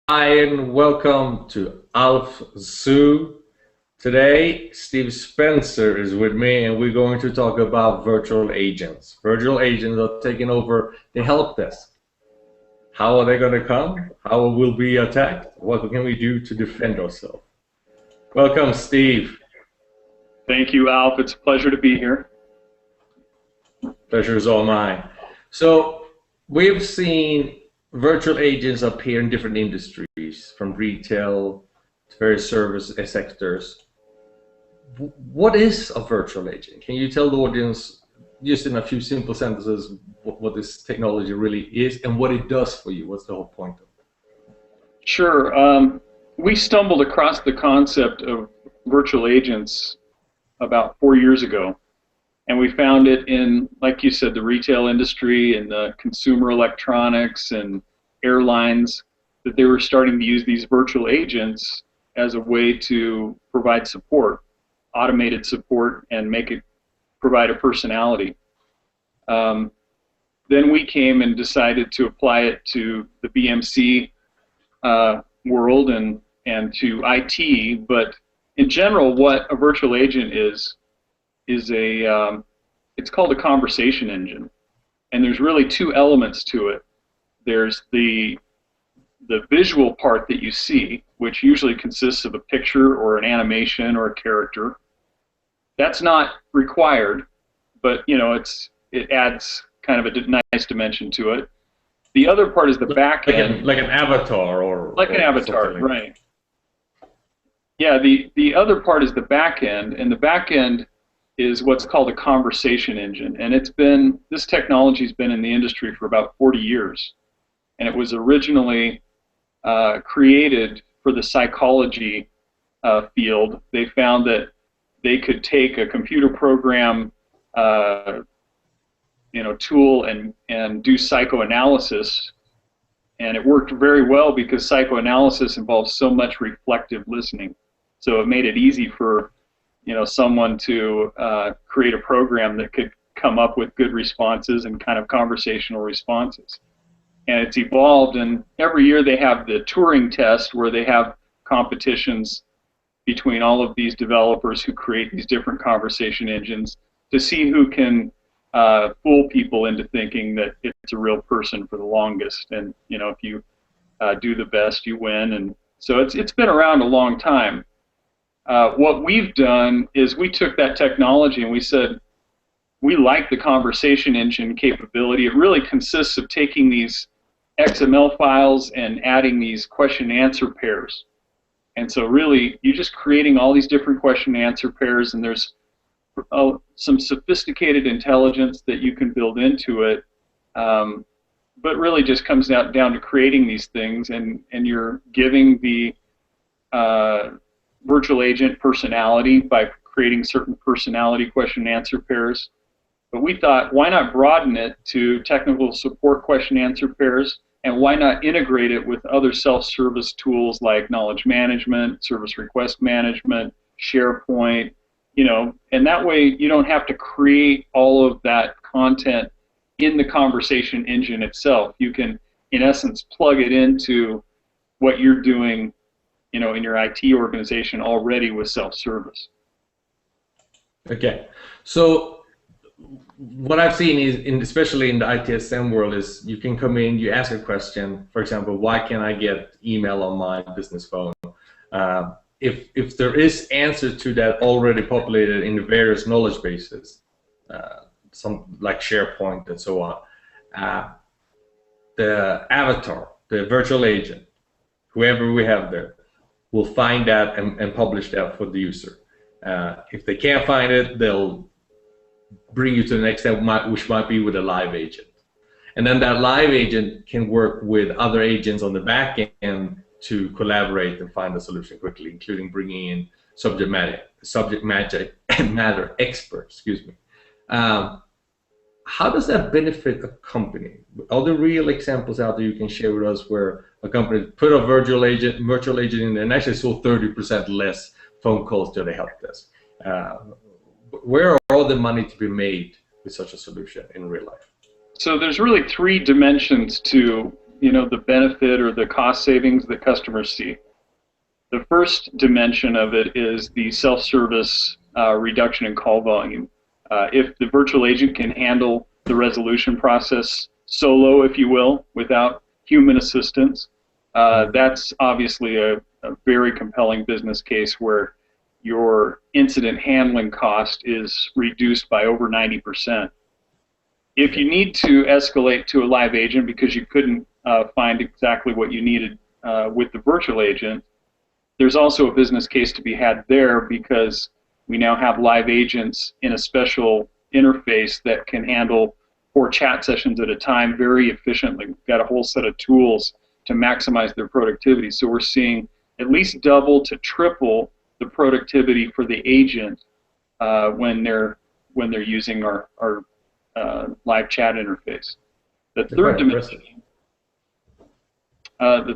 Hi and welcome to Alf Zoo. Today, Steve Spencer is with me, and we're going to talk about virtual agents. Virtual agents are taking over the help desk. How are they going to come? How will we be attacked? What can we do to defend ourselves? Welcome, Steve. Thank you, Alf. It's a pleasure to be here. Pleasure is all mine. So, we've seen virtual agents appear in different industries, from retail to various service sectors. What is a virtual agent? Can you tell the audience, just in a few simple sentences, what this technology really is and what it does for you? What's the whole point of it? Sure. We stumbled across the concept of virtual agents about 4 years ago, and we found it in, like you said, the retail industry and the consumer electronics and airlines, that they were starting to use these virtual agents as a way to provide support, automated support, and make it provide a personality. Um, then we came and decided to apply it to the BMC world and to IT. But in general, what a virtual agent is it's called a conversation engine, and there's really two elements to it. There's the visual part that you see, which usually consists of a picture or an animation or a character. That's not required, but it adds kind of a nice dimension to it. The other part is the back end. Like an avatar Like an avatar, like right. Yeah, the other part is the back end, and the back end is what's called a conversation engine. And this technology's been in the industry for about 40 years. And it was originally created for the psychology field. They found that they could take a computer program tool and do psychoanalysis, and it worked very well because psychoanalysis involves so much reflective listening. So it made it easy for someone to create a program that could come up with good responses and kind of conversational responses. And it's evolved, and every year they have the Turing test, where they have competitions between all of these developers who create these different conversation engines to see who can fool people into thinking that it's a real person for the longest. And if you do the best, you win. And so it's been around a long time. What we've done is we took that technology and we said, we like the conversation engine capability. It really consists of taking these XML files and adding these question and answer pairs. And so really, you're just creating all these different question and answer pairs, and there's some sophisticated intelligence that you can build into it. But really just comes down to creating these things, and you're giving the virtual agent personality by creating certain personality question and answer pairs. But we thought, why not broaden it to technical support question and answer pairs, and why not integrate it with other self-service tools like knowledge management, service request management, SharePoint, and that way you don't have to create all of that content in the conversation engine itself. You can, in essence, plug it into what you're doing, in your IT organization already with self-service. Okay, so what I've seen is, especially in the ITSM world, is you can come in, you ask a question. For example, why can't I get email on my business phone? If there is answer to that already populated in the various knowledge bases, some like SharePoint and so on, the avatar, the virtual agent, whoever we have there, will find that and publish that for the user. If they can't find it, they'll bring you to the next step, which might be with a live agent. And then that live agent can work with other agents on the back end to collaborate and find a solution quickly, including bringing in subject matter experts. How does that benefit a company? Are there real examples out there you can share with us where a company put a virtual agent in there and actually saw 30% less phone calls to the help desk? Where are all the money to be made with such a solution in real life? So there's really three dimensions to the benefit or the cost savings that customers see. The first dimension of it is the self-service reduction in call volume. If the virtual agent can handle the resolution process solo, if you will, without human assistance, that's obviously a very compelling business case where your incident handling cost is reduced by over 90%. If you need to escalate to a live agent because you couldn't find exactly what you needed with the virtual agent, there's also a business case to be had there because we now have live agents in a special interface that can handle 4 chat sessions at a time very efficiently. We've got a whole set of tools to maximize their productivity. So we're seeing at least double to triple the productivity for the agent when they're using our live chat interface. The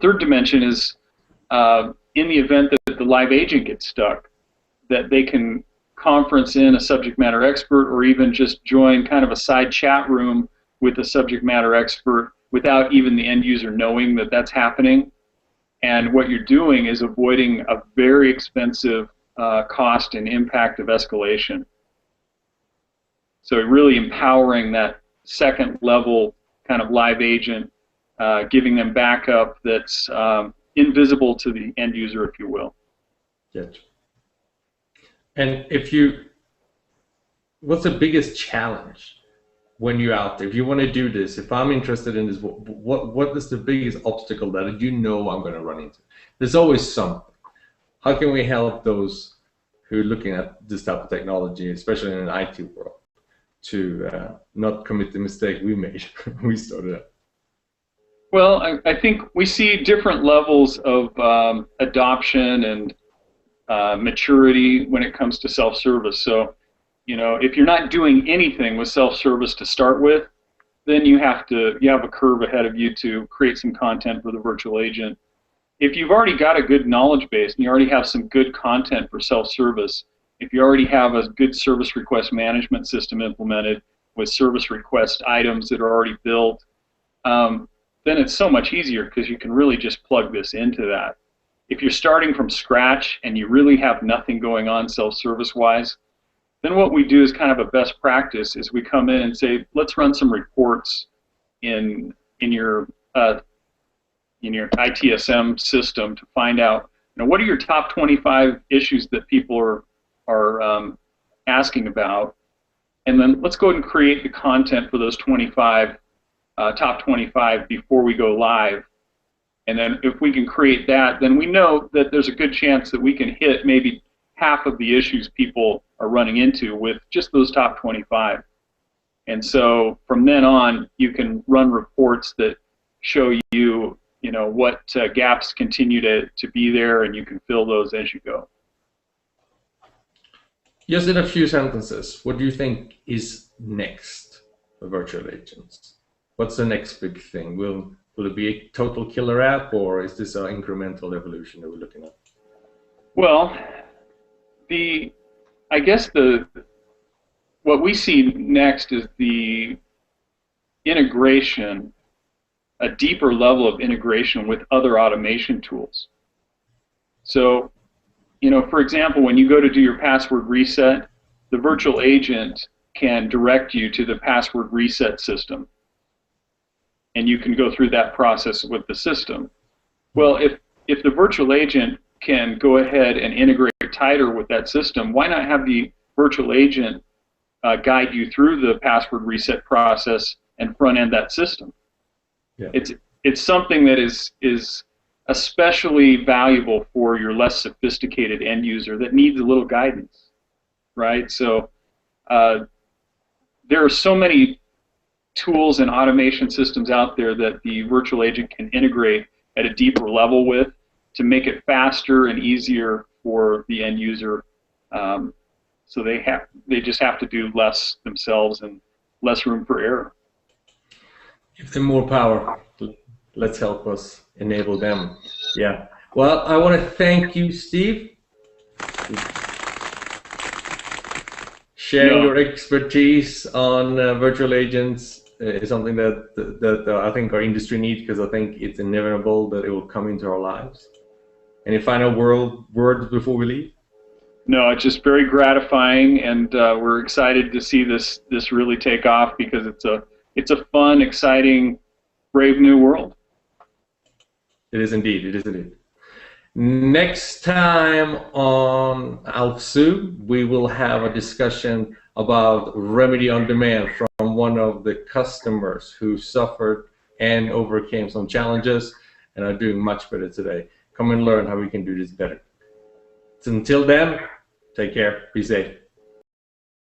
third dimension is in the event that the live agent gets stuck, that they can conference in a subject matter expert or even just join kind of a side chat room with a subject matter expert without even the end user knowing that that's happening. And what you're doing is avoiding a very expensive cost and impact of escalation. So really empowering that second level kind of live agent, giving them backup that's invisible to the end user, if you will. Yes. And what's the biggest challenge when you're out there? If you want to do this, if I'm interested in this, what is the biggest obstacle that I'm going to run into? There's always something. How can we help those who are looking at this type of technology, especially in an IT world, to not commit the mistake we made when we started out? Well, I think we see different levels of adoption and maturity when it comes to self-service. So, if you're not doing anything with self-service to start with, then you have a curve ahead of you to create some content for the virtual agent. If you've already got a good knowledge base and you already have some good content for self-service, if you already have a good service request management system implemented with service request items that are already built, then it's so much easier because you can really just plug this into that. If you're starting from scratch and you really have nothing going on self-service wise, then what we do is kind of a best practice is we come in and say, let's run some reports in your ITSM system to find out, what are your top 25 issues that people are asking about, and then let's go ahead and create the content for those top 25 before we go live. And then if we can create that, then we know that there's a good chance that we can hit maybe half of the issues people are running into with just those top 25. And so from then on, you can run reports that show you, what gaps continue to be there, and you can fill those as you go. Just in a few sentences, what do you think is next for virtual agents? What's the next big thing? Will it be a total killer app, or is this an incremental evolution that we're looking at? Well, I guess what we see next is the integration, a deeper level of integration with other automation tools. So, for example, when you go to do your password reset, the virtual agent can direct you to the password reset system, and you can go through that process with the system. Well, if the virtual agent can go ahead and integrate tighter with that system, why not have the virtual agent guide you through the password reset process and front end that system? Yeah. It's something that is especially valuable for your less sophisticated end user that needs a little guidance, right? So there are so many tools and automation systems out there that the virtual agent can integrate at a deeper level with to make it faster and easier for the end user. So they just have to do less themselves and less room for error. Give them more power. Let's help us enable them. Yeah. Well, I want to thank you, Steve, sharing your expertise on virtual agents is something that I think our industry needs, because I think it's inevitable that it will come into our lives. Any final words before we leave? No, it's just very gratifying, and we're excited to see this really take off, because it's a fun, exciting, brave new world. It is indeed. It is indeed. Next time on AlpSoo, we will have a discussion about Remedy on Demand from one of the customers who suffered and overcame some challenges and are doing much better today. Come and learn how we can do this better. So until then, take care. Be safe.